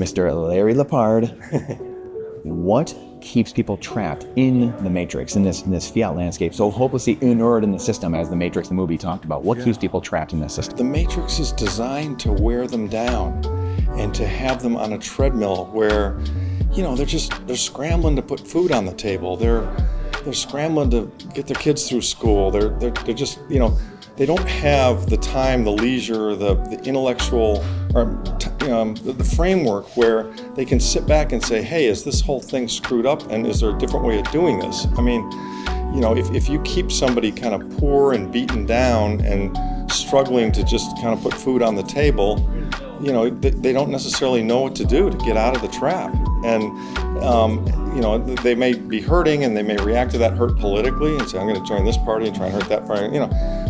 Mr. Larry Lepard, what keeps people trapped in the matrix, in this fiat landscape, so hopelessly inured in the system, as the Matrix, the movie, talked about? What keeps people trapped in this system? The matrix is designed to wear them down and to have them on a treadmill where, they're scrambling to put food on the table. They're scrambling to get their kids through school. They're just, they don't have the time, the leisure, the intellectual, or the framework where they can sit back and say, hey, is this whole thing screwed up, and is there a different way of doing this? I mean, if you keep somebody kind of poor and beaten down and struggling to just kind of put food on the table, they don't necessarily know what to do to get out of the trap. And, they may be hurting, and they may react to that hurt politically and say, I'm going to join this party and try and hurt that party,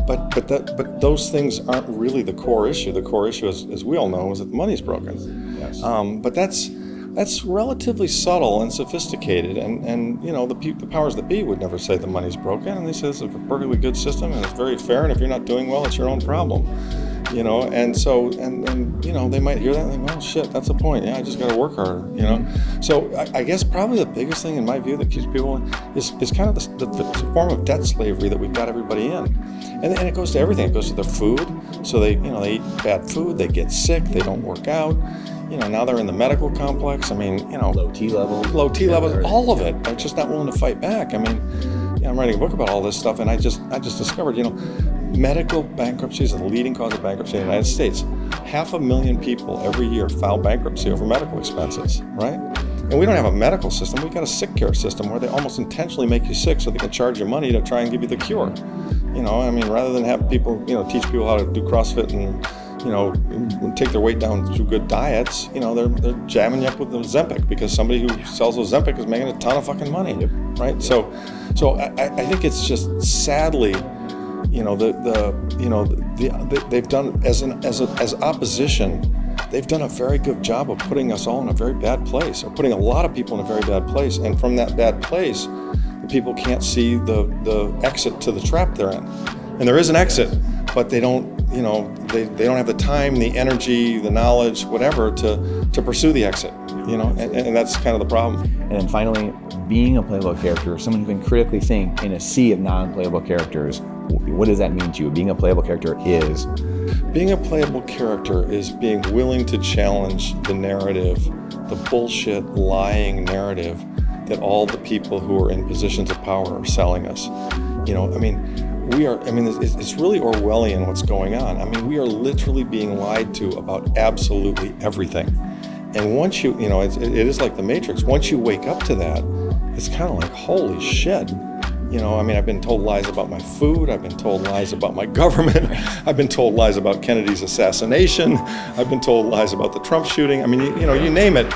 But those things aren't really the core issue. The core issue, as we all know, is that the money's broken. Yes. But that's relatively subtle and sophisticated, and the powers that be would never say the money's broken, and they say it's a perfectly good system and it's very fair, and if you're not doing well, it's your own problem. And so they might hear that and think, well, shit, that's the point. Yeah, I just got to work harder. So I guess probably the biggest thing in my view that keeps people in is kind of the form of debt slavery that we've got everybody in, and it goes to everything. It goes to their food. So they eat bad food, they get sick, they don't work out. Now they're in the medical complex. I mean, low T levels, all of it. They're just not willing to fight back. I mean, I'm writing a book about all this stuff, and I just discovered, medical bankruptcy is the leading cause of bankruptcy in the United States. 500,000 people every year file bankruptcy over medical expenses, right? And we don't have a medical system. We've got a sick care system where they almost intentionally make you sick so they can charge you money to try and give you the cure. Rather than have people, teach people how to do CrossFit and, take their weight down through good diets, they're jamming you up with the Ozempic because somebody who sells Ozempic is making a ton of fucking money, right? Yep. So I think it's just sadly, they've done as opposition, they've done a very good job of putting us all in a very bad place, or putting a lot of people in a very bad place, and from that bad place, the people can't see the exit to the trap they're in. And there is an exit, but they don't, they don't have the time, the energy, the knowledge, whatever, to pursue the exit, and that's kind of the problem. And then finally, being a playable character, someone who can critically think in a sea of non-playable characters, what does that mean to you? Being a playable character is? Being a playable character is being willing to challenge the narrative, the bullshit, lying narrative that all the people who are in positions of power are selling us. It's really Orwellian what's going on. We are literally being lied to about absolutely everything. And once you, it is like the Matrix. Once you wake up to that, it's kind of like, holy shit. I've been told lies about my food. I've been told lies about my government. I've been told lies about Kennedy's assassination. I've been told lies about the Trump shooting. You name it.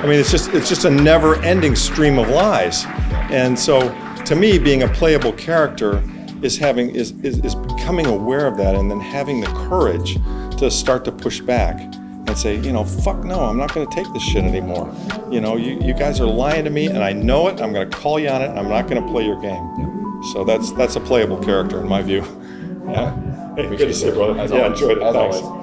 It's just a never-ending stream of lies. And so, to me, being a playable character is becoming aware of that, and then having the courage to start to push back and say, fuck no, I'm not going to take this shit anymore. You guys are lying to me, and I know it. I'm going to call you on it, and I'm not going to play your game. Yeah. So that's a playable character in my view. Yeah. Hey, good to see you, brother. Enjoyed it. Thanks. Always.